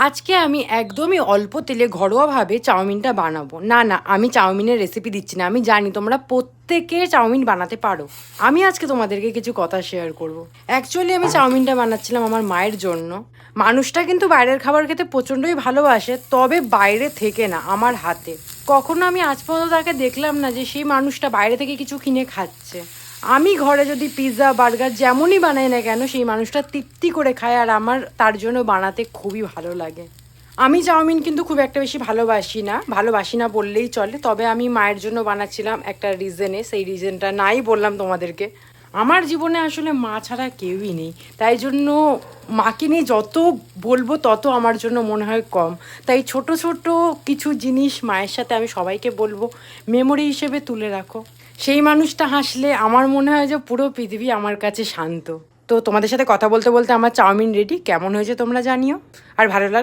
আজকে আমি একদমই অল্প তেলে ঘরোয়াভাবে চাউমিনটা বানাবো। না, আমি চাউমিনের রেসিপি দিচ্ছি না। আমি জানি তোমরা প্রত্যেকে চাউমিন বানাতে পারো। আমি আজকে তোমাদেরকে কিছু কথা শেয়ার করব। অ্যাকচুয়ালি আমি চাউমিনটা বানাচ্ছিলাম আমার মায়ের জন্য। মানুষটা কিন্তু বাইরের খাবার খেতে প্রচণ্ডই ভালোবাসে, তবে বাইরে থেকে না, আমার হাতে। কখনো আমি আজ পর্যন্ত তাকে দেখলাম না যে সেই মানুষটা বাইরে থেকে কিছু কিনে খাচ্ছে। আমি ঘরে যদি পিৎজা বার্গার যেমনই বানাই না কেন, সেই মানুষটা তৃপ্তি করে খায়, আর আমার তার জন্য বানাতে খুবই ভালো লাগে। আমি চাউমিন কিন্তু খুব একটা বেশি ভালোবাসি না বললেই চলে। তবে আমি মায়ের জন্য বানাচ্ছিলাম একটা রিজনে, সেই রিজনটা নাই বললাম তোমাদেরকে। আমার জীবনে আসলে মা ছাড়া কেউই নেই, তাই জন্য মাকে নিয়ে যত বলবো তত আমার জন্য মনে হয় কম। তাই ছোট ছোট কিছু জিনিস মায়ের সাথে আমি সবাইকে বলবো, মেমোরি হিসেবে তুলে রাখো। সেই মানুষটা হাসলে আমার মনে হয় যে পুরো পৃথিবী আমার কাছে শান্ত। তো তোমাদের সাথে কথা বলতে বলতে আমার চাউমিন রেডি। কেমন হয়েছে তোমরা জানিও, আর ভালো লাগলে